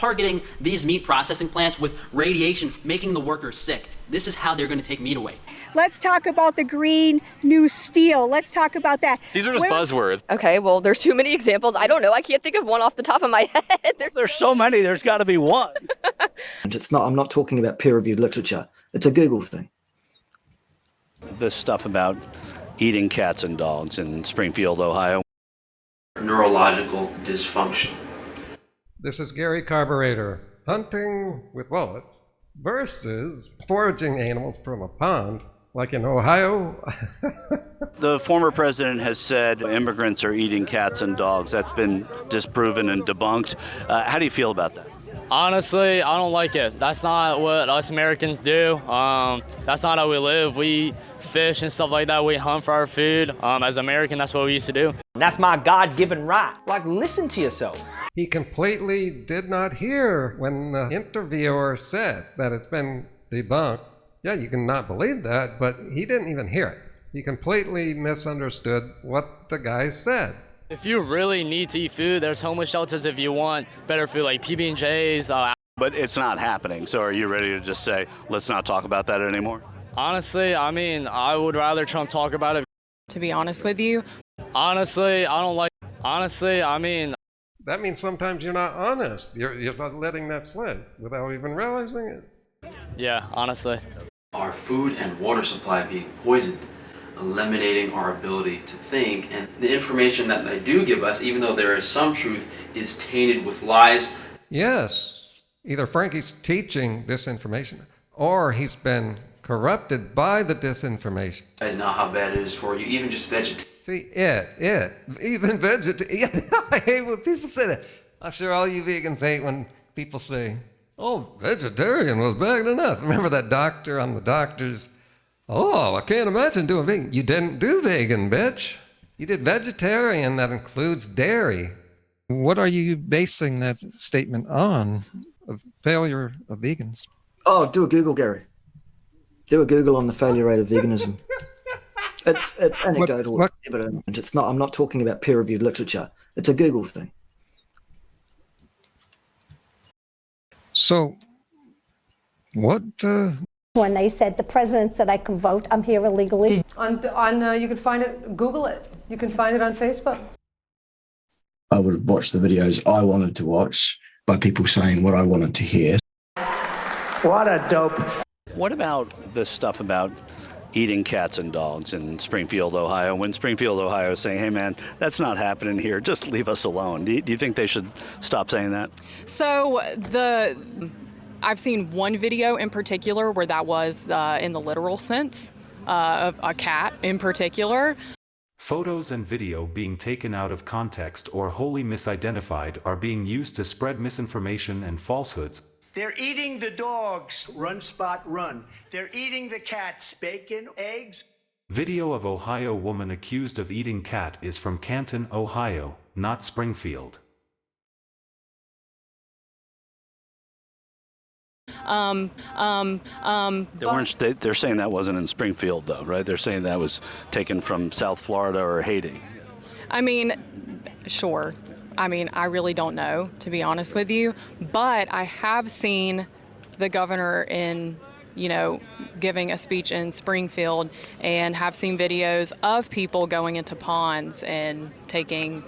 targeting these meat processing plants with radiation, making the workers sick. This is how they're going to take meat away. Let's talk about the green new steel. Let's talk about that. These are just buzzwords. Okay, well, there's too many examples. I don't know. I can't think of one off the top of my head. There's so many, there's got to be one. And I'm not talking about peer-reviewed literature. It's a Google thing. This stuff about eating cats and dogs in Springfield, Ohio. Neurological dysfunction. This is Gary Carburetor. Hunting with wallets versus foraging animals from a pond, like in Ohio. The former president has said immigrants are eating cats and dogs. That's been disproven and debunked. How do you feel about that? Honestly, I don't like it. That's not what us Americans do. That's not how we live. We fish and stuff like that. We hunt for our food. As American, that's what we used to do. That's my God-given right. Like, listen to yourselves. He completely did not hear when the interviewer said that it's been debunked. Yeah, you can not believe that, but he didn't even hear it. He completely misunderstood what the guy said. If you really need to eat food, there's homeless shelters if you want better food, like PB&Js. But it's not happening, so are you ready to just say, let's not talk about that anymore? Honestly, I mean, I would rather Trump talk about it. To be honest with you. Honestly, I don't like, honestly, I mean. That means sometimes you're not honest. You're letting that slip without even realizing it. Yeah, honestly. Our food and water supply being poisoned, eliminating our ability to think, and the information that they do give us, even though there is some truth, is tainted with lies. Yes, either Frankie's teaching disinformation or he's been corrupted by the disinformation. That is not how bad it is for you, even just vegetarian. See, even vegetarian. I hate when people say that. I'm sure all you vegans hate when people say, oh, vegetarian was bad enough. Remember that doctor on the doctors? Oh, I can't imagine doing vegan. You didn't do vegan, bitch. You did vegetarian, that includes dairy. What are you basing that statement on, of failure of vegans? Oh, do a Google, Gary. Do a Google on the failure rate of veganism. It's anecdotal evidence. I'm not talking about peer-reviewed literature. It's a Google thing. So, what? When they said the president said I can vote, I'm here illegally. You can find it. Google it. You can find it on Facebook. I would have watched the videos I wanted to watch by people saying what I wanted to hear. What a dope. What about this stuff about eating cats and dogs in Springfield, Ohio, when Springfield, Ohio is saying, hey man, that's not happening here, just leave us alone? Do you think they should stop saying that? So I've seen one video in particular where that was in the literal sense of a cat in particular. Photos and video being taken out of context or wholly misidentified are being used to spread misinformation and falsehoods. They're eating the dogs, run, spot, run. They're eating the cats, bacon, eggs. Video of Ohio woman accused of eating cat is from Canton, Ohio, not Springfield. They're saying that wasn't in Springfield though, right? They're saying that was taken from South Florida or Haiti. I mean, sure. I mean, I really don't know, to be honest with you, but I have seen the governor giving a speech in Springfield, and have seen videos of people going into ponds and taking,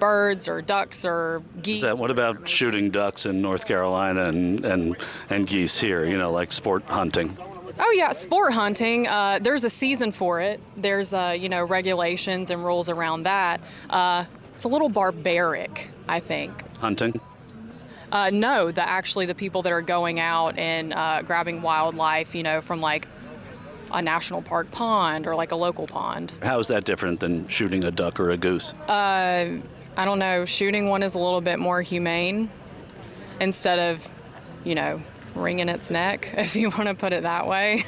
birds or ducks or geese. What about shooting ducks in North Carolina and geese here, like sport hunting? Oh yeah, sport hunting. There's a season for it. There's regulations and rules around that. It's a little barbaric, I think. Hunting? No, the people that are going out and grabbing wildlife, from like a national park pond or like a local pond. How is that different than shooting a duck or a goose? I don't know. Shooting one is a little bit more humane instead of, wringing its neck, if you want to put it that way.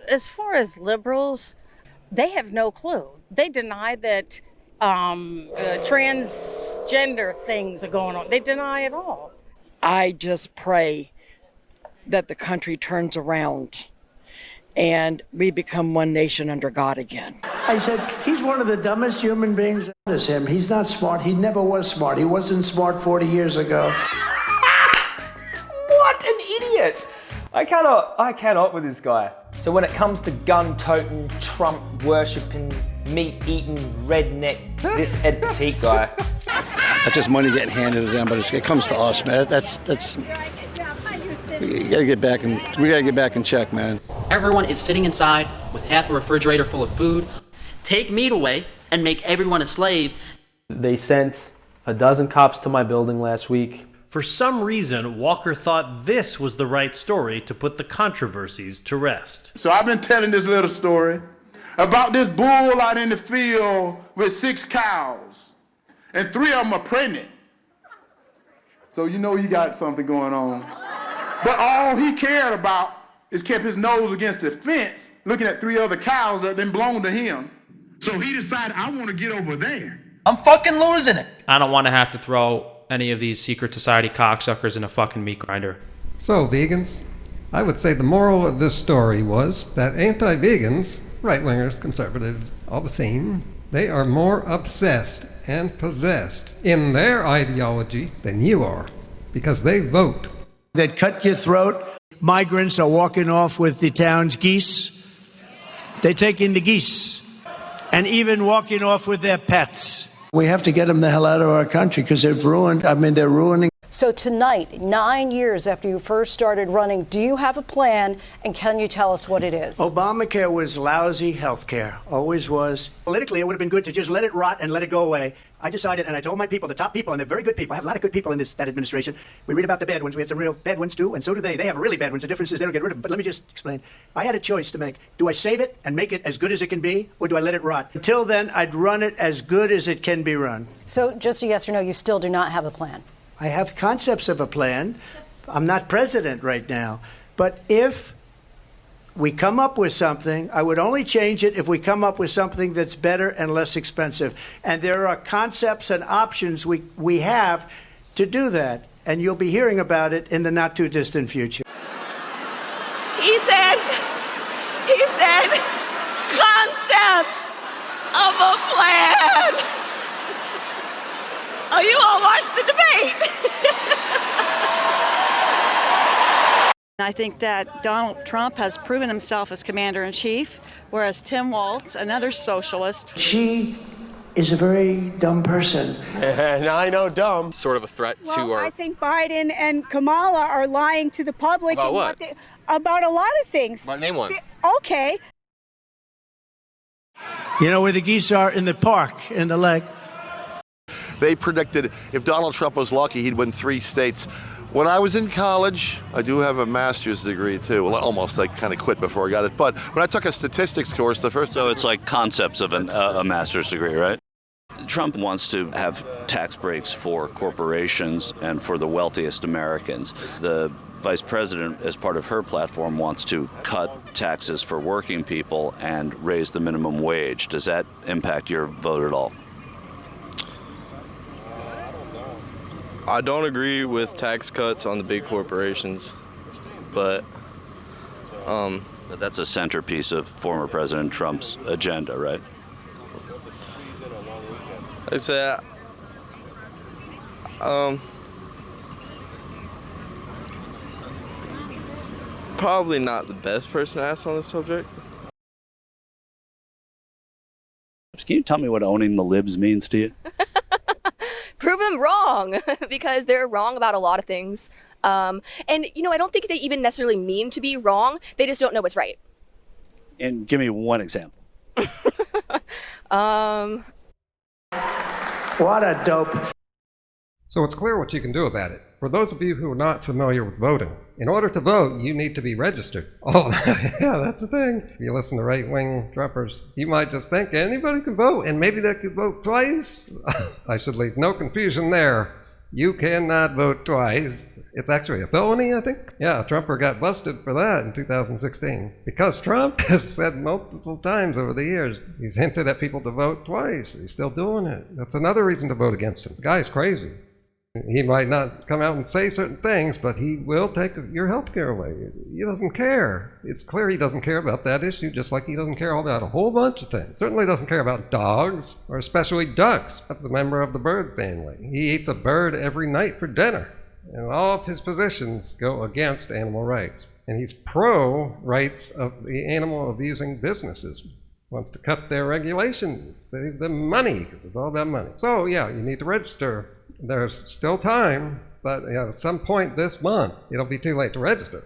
As far as liberals, they have no clue. They deny that transgender things are going on. They deny it all. I just pray that the country turns around and we become one nation under God again. I said, he's one of the dumbest human beings as him. He's not smart. He never was smart. He wasn't smart 40 years ago. What an idiot! I cannot with this guy. So when it comes to gun-toting, Trump-worshipping, meat-eating, redneck, this Ed Petite guy. That's just money getting handed to them, but it comes to us, man. That's we gotta get back in check, man. Everyone is sitting inside with half a refrigerator full of food. Take meat away and make everyone a slave. They sent a dozen cops to my building last week. For some reason, Walker thought this was the right story to put the controversies to rest. So I've been telling this little story about this bull out in the field with 6 cows, and 3 of them are pregnant. So you know he got something going on. But all he cared about is kept his nose against the fence, looking at 3 other cows that then belonged to him. So he decided, I want to get over there. I'm fucking losing it. I don't want to have to throw any of these secret society cocksuckers in a fucking meat grinder. So, vegans, I would say the moral of this story was that anti-vegans, right-wingers, conservatives, all the same, they are more obsessed and possessed in their ideology than you are, because they vote. They'd cut your throat. Migrants are walking off with the town's geese. They take in the geese. And even walking off with their pets. We have to get them the hell out of our country because they're ruining. So tonight, 9 years after you first started running, do you have a plan, and can you tell us what it is? Obamacare was lousy health care. Always was. Politically, it would have been good to just let it rot and let it go away. I decided, and I told my people, the top people, and they're very good people. I have a lot of good people in that administration. We read about the bad ones. We had some real bad ones, too, and so do they. They have really bad ones. The difference is they don't get rid of them. But let me just explain. I had a choice to make. Do I save it and make it as good as it can be, or do I let it rot? Until then, I'd run it as good as it can be run. So just a yes or no, you still do not have a plan? I have concepts of a plan. I'm not president right now. But if we come up with something, I would only change it if we come up with something that's better and less expensive. And there are concepts and options we have to do that. And you'll be hearing about it in the not too distant future. He said, concepts of a plan. Oh, you all watched the debate. I think that Donald Trump has proven himself as commander-in-chief, whereas Tim Walz, another socialist. She is a very dumb person. And I know dumb. Sort of a threat to our... I think Biden and Kamala are lying to the public. About what? About a lot of things. Name one. Okay. You know where the geese are? In the park, in the lake. They predicted if Donald Trump was lucky, he'd win 3 states. When I was in college, I do have a master's degree too. Well, almost. I kind of quit before I got it. But when I took a statistics course, the first... So it's like concepts of a master's degree, right? Trump wants to have tax breaks for corporations and for the wealthiest Americans. The vice president, as part of her platform, wants to cut taxes for working people and raise the minimum wage. Does that impact your vote at all? I don't agree with tax cuts on the big corporations, but that's a centerpiece of former President Trump's agenda, right? I say, probably not the best person to ask on this subject. Can you tell me what owning the libs means to you? Prove them wrong, because they're wrong about a lot of things. And, you know, I don't think they even necessarily mean to be wrong. They just don't know what's right. And give me one example. What a dope. So it's clear what you can do about it. For those of you who are not familiar with voting, in order to vote, you need to be registered. Oh, yeah, that's the thing. If you listen to right-wing Trumpers, you might just think anybody can vote, and maybe they could vote twice. I should leave no confusion there. You cannot vote twice. It's actually a felony, I think. Yeah, Trumper got busted for that in 2016. Because Trump has said multiple times over the years, he's hinted at people to vote twice. He's still doing it. That's another reason to vote against him. The guy's crazy. He might not come out and say certain things, but he will take your health care away. He doesn't care. It's clear he doesn't care about that issue, just like he doesn't care about a whole bunch of things. Certainly doesn't care about dogs, or especially ducks. That's a member of the bird family. He eats a bird every night for dinner. And all of his positions go against animal rights. And he's pro-rights of the animal abusing businesses. Wants to cut their regulations, save them money, because it's all about money. So yeah, you need to register. There's still time, but at some point this month, it'll be too late to register.